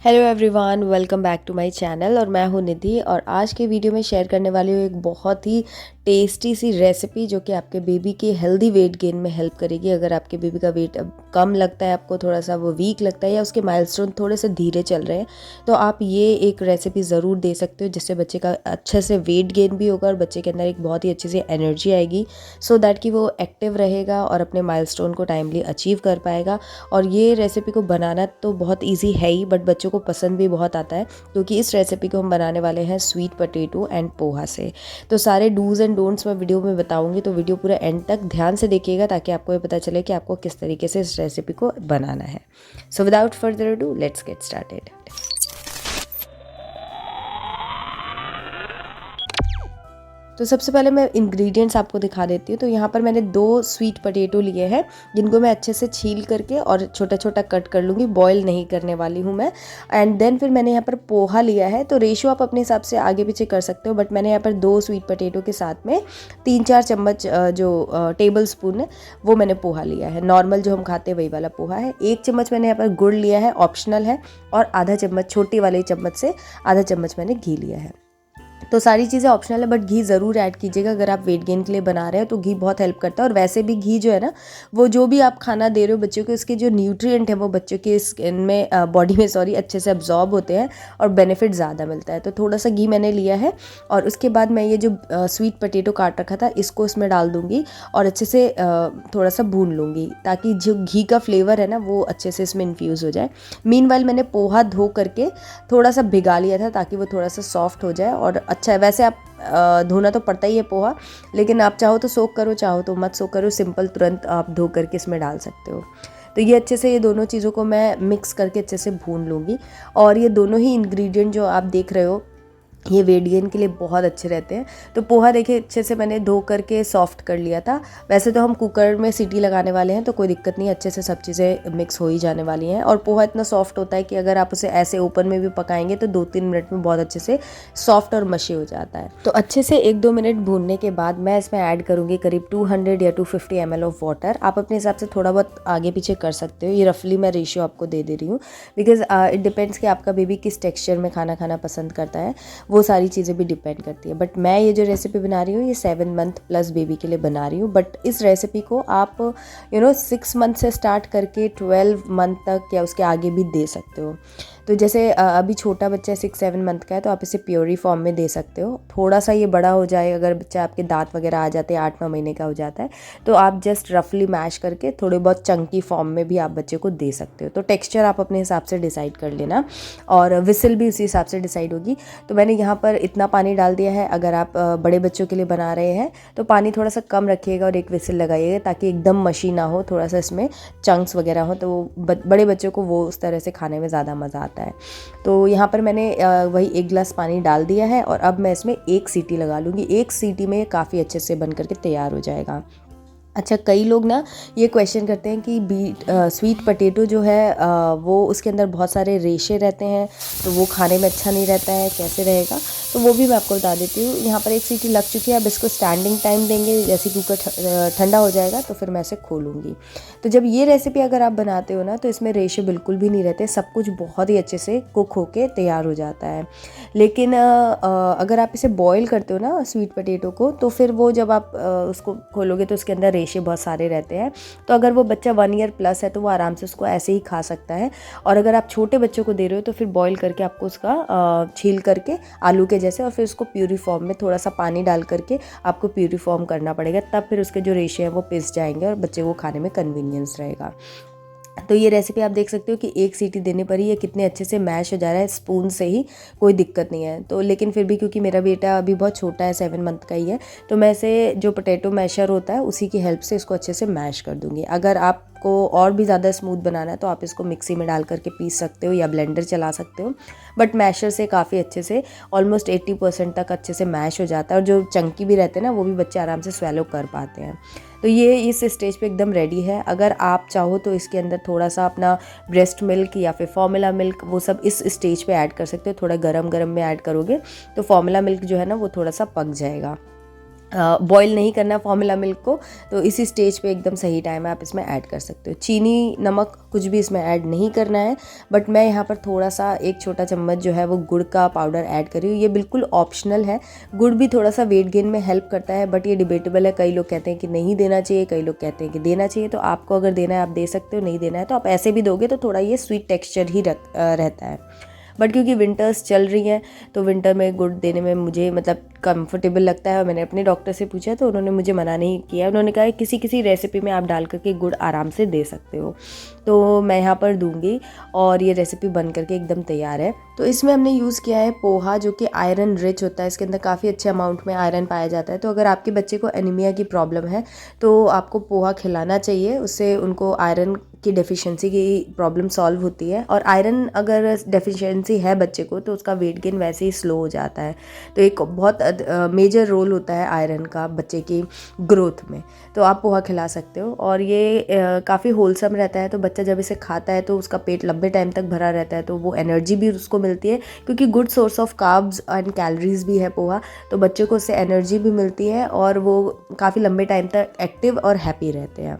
Hello everyone, welcome back to my channel. और मैं हूं निधि और आज के वीडियो में शेयर करने वाली हूँ एक बहुत ही टेस्टी सी रेसिपी जो कि आपके बेबी के हेल्दी वेट गेन में हेल्प करेगी। अगर आपके बेबी का वेट अब कम लगता है, आपको थोड़ा सा वो वीक लगता है या उसके माइलस्टोन थोड़े से धीरे चल रहे हैं, तो आप ये एक रेसिपी ज़रूर दे सकते हो जिससे बच्चे का अच्छे से वेट गेन भी होगा और बच्चे के अंदर एक बहुत ही अच्छी सी एनर्जी आएगी, सो दैट कि वो एक्टिव रहेगा और अपने माइलस्टोन को टाइमली अचीव कर पाएगा। और ये रेसिपी को बनाना तो बहुत ईजी है ही, बट बच्चों को पसंद भी बहुत आता है क्योंकि इस रेसिपी को हम बनाने वाले हैं स्वीट पोटैटो एंड पोहा से। तो सारे डूज एंड डोंट्स मैं वीडियो में बताऊंगी, तो वीडियो पूरा एंड तक ध्यान से देखिएगा ताकि आपको ये पता चले कि आपको किस तरीके से इस रेसिपी को बनाना है। So without further do let's get started. तो सबसे पहले मैं इंग्रेडिएंट्स आपको दिखा देती हूँ। तो यहाँ पर मैंने 2 स्वीट पोटैटो लिए हैं जिनको मैं अच्छे से छील करके और छोटा छोटा कट कर लूँगी, बॉईल नहीं करने वाली हूँ मैं। एंड देन फिर मैंने यहाँ पर पोहा लिया है, तो रेशियो आप अपने हिसाब से आगे पीछे कर सकते हो, बट मैंने यहाँ पर 2 स्वीट पोटैटो के साथ में 3-4 चम्मच जो टेबल स्पून है वो मैंने पोहा लिया है। नॉर्मल जो हम खाते हैं वही वाला पोहा है। 1 चम्मच मैंने यहाँ पर गुड़ लिया है, ऑप्शनल है, और आधा चम्मच, छोटी वाली चम्मच से आधा चम्मच मैंने घी लिया है। तो सारी चीज़ें ऑप्शनल है, बट घी ज़रूर ऐड कीजिएगा। अगर आप वेट गेन के लिए बना रहे हो तो घी बहुत हेल्प करता है। और वैसे भी घी जो है ना, वो जो भी आप खाना दे रहे हो बच्चों को, इसके जो न्यूट्रिएंट है वो बच्चों के स्किन में, बॉडी में अच्छे से अब्जॉर्ब होते हैं और बेनिफिट ज़्यादा मिलता है। तो थोड़ा सा घी मैंने लिया है और उसके बाद मैं ये जो स्वीट पोटैटो काट रखा था इसको इसमें डाल दूँगी और अच्छे से थोड़ा सा भून लूँगी ताकि जो घी का फ्लेवर है ना वो अच्छे से इसमें इन्फ्यूज़ हो जाए। मीनवाइल मैंने पोहा धो करके थोड़ा सा भिगा लिया था ताकि वो थोड़ा सा सॉफ्ट हो जाए। और अच्छा है, वैसे आप धोना तो पड़ता ही है पोहा, लेकिन आप चाहो तो सोक करो, चाहो तो मत सोक करो, सिंपल तुरंत आप धो करके इसमें डाल सकते हो। तो ये अच्छे से, ये दोनों चीज़ों को मैं मिक्स करके अच्छे से भून लूँगी। और ये दोनों ही इंग्रेडिएंट जो आप देख रहे हो ये वेट गेन के लिए बहुत अच्छे रहते हैं। तो पोहा देखिए अच्छे से मैंने धो करके सॉफ्ट कर लिया था। वैसे तो हम कुकर में सीटी लगाने वाले हैं तो कोई दिक्कत नहीं, अच्छे से सब चीज़ें मिक्स हो ही जाने वाली हैं। और पोहा इतना सॉफ्ट होता है कि अगर आप उसे ऐसे ओपन में भी पकाएंगे तो 2-3 मिनट में बहुत अच्छे से सॉफ्ट और मशी हो जाता है। तो अच्छे से 1-2 मिनट भूनने के बाद मैं इसमें ऐड करूँगी करीब 200 या 250 ml ऑफ वाटर। आप अपने हिसाब से थोड़ा बहुत आगे पीछे कर सकते हो, ये रफली मैं रेशियो आपको दे रही हूँ बिकॉज इट डिपेंड्स कि आपका बेबी किस टेक्सचर में खाना खाना पसंद करता है, वो सारी चीज़ें भी डिपेंड करती है। बट मैं ये जो रेसिपी बना रही हूँ ये 7 मंथ प्लस बेबी के लिए बना रही हूँ। बट इस रेसिपी को आप 6 मंथ से स्टार्ट करके 12 मंथ तक या उसके आगे भी दे सकते हो। तो जैसे अभी छोटा बच्चा 6-7 मंथ का है तो आप इसे प्योरी फॉर्म में दे सकते हो। थोड़ा सा ये बड़ा हो जाए, अगर बच्चा आपके दांत वगैरह आ जाते हैं, 8-9 महीने का हो जाता है, तो आप जस्ट रफली मैश करके थोड़े बहुत चंकी फॉर्म में भी आप बच्चे को दे सकते हो। तो टेक्सचर आप अपने हिसाब से डिसाइड कर लेना और विसल भी उसी हिसाब से डिसाइड होगी। तो मैंने यहाँ पर इतना पानी डाल दिया है। अगर आप बड़े बच्चों के लिए बना रहे हैं तो पानी थोड़ा सा कम रखिएगा और एक विसल लगाइएगा ताकि एकदम मशी ना हो, थोड़ा सा इसमें चंक्स वगैरह हो, तो बड़े बच्चों को वो उस तरह से खाने में ज़्यादा मज़ा आता है। तो यहाँ पर मैंने वही 1 गिलास पानी डाल दिया है और अब मैं इसमें 1 सीटी लगा लूँगी। 1 सीटी में काफ़ी अच्छे से बन करके तैयार हो जाएगा। अच्छा, कई लोग ना ये क्वेश्चन करते हैं कि स्वीट पोटैटो जो है वो उसके अंदर बहुत सारे रेशे रहते हैं तो वो खाने में अच्छा नहीं रहता है, कैसे रहेगा? तो वो भी मैं आपको बता देती हूँ। यहाँ पर 1 सीटी लग चुकी है। अब इसको स्टैंडिंग टाइम देंगे, जैसे कुकर ठंडा हो जाएगा तो फिर मैं इसे खोलूँगी। तो जब ये रेसिपी अगर आप बनाते हो ना तो इसमें रेशे बिल्कुल भी नहीं रहते, सब कुछ बहुत ही अच्छे से कुक होके तैयार हो जाता है। लेकिन अगर आप इसे बॉईल करते हो ना स्वीट पोटैटो को, तो फिर वो जब आप उसको खोलोगे तो उसके अंदर रेशे बहुत सारे रहते हैं। तो अगर वो बच्चा 1 ईयर प्लस है तो वो आराम से उसको ऐसे ही खा सकता है। और अगर आप छोटे बच्चों को दे रहे हो तो फिर बॉईल करके आपको उसका छील करके आलू के जैसे और फिर उसको प्यूरी फॉर्म में थोड़ा सा पानी डाल करके आपको प्यूरी फॉर्म करना पड़ेगा, तब फिर उसके जो रेशे हैं वो पिस जाएंगे और बच्चे को खाने में कन्वीनियंस रहेगा। तो ये रेसिपी आप देख सकते हो कि 1 सीटी देने पर ही ये कितने अच्छे से मैश हो जा रहा है, स्पून से ही, कोई दिक्कत नहीं है। तो लेकिन फिर भी क्योंकि मेरा बेटा अभी बहुत छोटा है, 7 मंथ का ही है, तो मैं इसे जो पोटैटो मैशर होता है उसी की हेल्प से इसको अच्छे से मैश कर दूँगी। अगर आपको और भी ज़्यादा स्मूथ बनाना है तो आप इसको मिक्सी में डाल करके पीस सकते हो या ब्लेंडर चला सकते हो, बट मैशर से काफ़ी अच्छे से ऑलमोस्ट 80% तक अच्छे से मैश हो जाता है। और जो चंकी भी रहते हैं ना वो भी बच्चे आराम से स्वेलो कर पाते हैं। तो ये इस स्टेज पे एकदम रेडी है। अगर आप चाहो तो इसके अंदर थोड़ा सा अपना ब्रेस्ट मिल्क या फिर फॉर्मूला मिल्क, वो सब इस स्टेज पे ऐड कर सकते हो। थोड़ा गरम गरम में ऐड करोगे तो फॉर्मूला मिल्क जो है ना वो थोड़ा सा पक जाएगा। बॉईल नहीं करना फॉर्मूला मिल्क को, तो इसी स्टेज पे एकदम सही टाइम है, आप इसमें ऐड कर सकते हो। चीनी नमक कुछ भी इसमें ऐड नहीं करना है, बट मैं यहाँ पर थोड़ा सा 1 छोटा चम्मच जो है वो गुड़ का पाउडर ऐड कर रही हूँ। ये बिल्कुल ऑप्शनल है। गुड़ भी थोड़ा सा वेट गेन में हेल्प करता है, बट ये डिबेटेबल है। कई लोग कहते हैं कि नहीं देना चाहिए, कई लोग कहते हैं कि देना चाहिए। तो आपको अगर देना है आप दे सकते हो, नहीं देना है तो आप ऐसे भी दोगे तो थोड़ा ये स्वीट टेक्स्चर ही रहता है। बट क्योंकि विंटर्स चल रही हैं तो विंटर में गुड़ देने में मुझे मतलब कंफर्टेबल लगता है, और मैंने अपने डॉक्टर से पूछा तो उन्होंने मुझे मना नहीं किया। उन्होंने कहा किसी किसी रेसिपी में आप डाल करके गुड़ आराम से दे सकते हो, तो मैं यहाँ पर दूंगी। और ये रेसिपी बन करके एकदम तैयार है। तो इसमें हमने यूज़ किया है पोहा, जो कि आयरन रिच होता है। इसके अंदर काफ़ी अच्छे अमाउंट में आयरन पाया जाता है। तो अगर आपके बच्चे को एनीमिया की प्रॉब्लम है तो आपको पोहा खिलाना चाहिए, उससे उनको आयरन की डेफिशिएंसी की प्रॉब्लम सॉल्व होती है। और आयरन अगर डेफिशिएंसी है बच्चे को तो उसका वेट गेन वैसे ही स्लो हो जाता है। तो एक बहुत मेजर रोल होता है आयरन का बच्चे की ग्रोथ में। तो आप पोहा खिला सकते हो, और ये काफ़ी होलसम रहता है। तो बच्चा जब इसे खाता है तो उसका पेट लंबे टाइम तक भरा रहता है, तो वो एनर्जी भी उसको मिलती है, क्योंकि good source of carbs and calories भी है पोहा। तो बच्चे को उससे एनर्जी भी मिलती है और वो काफ़ी लंबे टाइम तक एक्टिव और हैप्पी रहते हैं।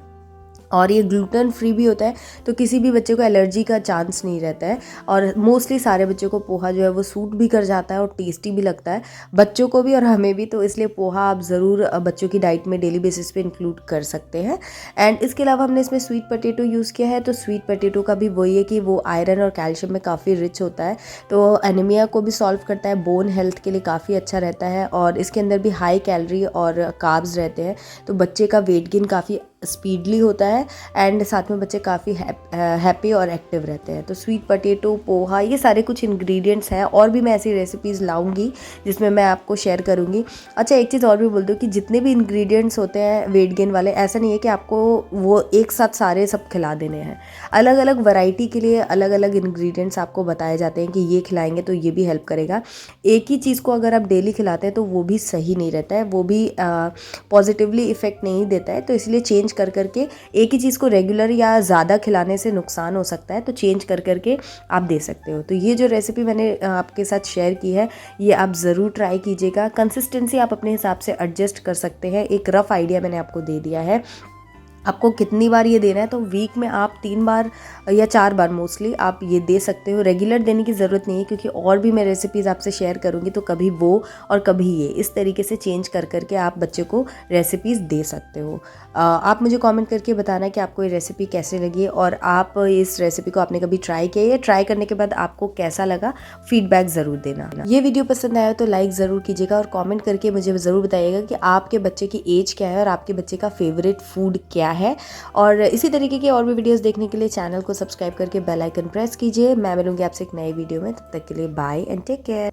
और ये ग्लूटेन फ्री भी होता है, तो किसी भी बच्चे को एलर्जी का चांस नहीं रहता है। और मोस्टली सारे बच्चों को पोहा जो है वो सूट भी कर जाता है और टेस्टी भी लगता है, बच्चों को भी और हमें भी। तो इसलिए पोहा आप ज़रूर बच्चों की डाइट में डेली बेसिस पे इंक्लूड कर सकते हैं। एंड इसके अलावा हमने इसमें स्वीट पोटैटो यूज़ किया है। तो स्वीट पोटैटो का भी वही है कि वो आयरन और कैल्शियम में काफ़ी रिच होता है, तो एनीमिया को भी सॉल्व करता है, बोन हेल्थ के लिए काफ़ी अच्छा रहता है। और इसके अंदर भी हाई कैलोरी और कार्ब्स रहते हैं, तो बच्चे का वेट गेन काफ़ी स्पीडली होता है, एंड साथ में बच्चे काफ़ी हैप्पी और एक्टिव रहते हैं। तो स्वीट पोटैटो, पोहा, ये सारे कुछ इंग्रेडिएंट्स हैं। और भी मैं ऐसी रेसिपीज़ लाऊंगी जिसमें मैं आपको शेयर करूंगी। अच्छा, एक चीज़ और भी बोल दूँ कि जितने भी इंग्रेडिएंट्स होते हैं वेट गेन वाले, ऐसा नहीं है कि आपको वो एक साथ सारे सब खिला देने हैं। अलग अलग वैरायटी के लिए अलग अलग इंग्रेडिएंट्स आपको बताए जाते हैं कि ये खिलाएंगे तो ये भी हेल्प करेगा। एक ही चीज़ को अगर आप डेली खिलाते हैं तो वो भी सही नहीं रहता है, वो भी पॉजिटिवली इफ़ेक्ट नहीं देता है। तो इसलिए चेंज कर करके एक ही चीज़ को रेगुलर या ज़्यादा खिलाने से नुकसान हो सकता है, तो चेंज कर करके आप दे सकते हो। तो ये जो रेसिपी मैंने आपके साथ शेयर की है, ये आप ज़रूर ट्राई कीजिएगा। कंसिस्टेंसी आप अपने हिसाब से एडजस्ट कर सकते हैं। एक रफ़ आइडिया मैंने आपको दे दिया है। आपको कितनी बार ये देना है, तो वीक में आप 3 बार या 4 बार मोस्टली आप ये दे सकते हो। रेगुलर देने की ज़रूरत नहीं है, क्योंकि और भी मैं रेसिपीज़ आपसे शेयर करूँगी, तो कभी वो और कभी ये, इस तरीके से चेंज कर करके आप बच्चे को रेसिपीज़ दे सकते हो। आप मुझे कमेंट करके बताना कि आपको ये रेसिपी कैसे लगी, और आप इस रेसिपी को आपने कभी ट्राई किया है। ट्राई करने के बाद आपको कैसा लगा, फीडबैक ज़रूर देना। ये वीडियो पसंद आया तो लाइक ज़रूर कीजिएगा, और कॉमेंट करके मुझे ज़रूर बताइएगा कि आपके बच्चे की एज क्या है और आपके बच्चे का फेवरेट फूड क्या है। और इसी तरीके की और भी वीडियोस देखने के लिए चैनल को सब्सक्राइब करके बेल आइकन प्रेस कीजिए। मैं मिलूंगी आपसे एक नई वीडियो में, तब तक के लिए बाय एंड टेक केयर।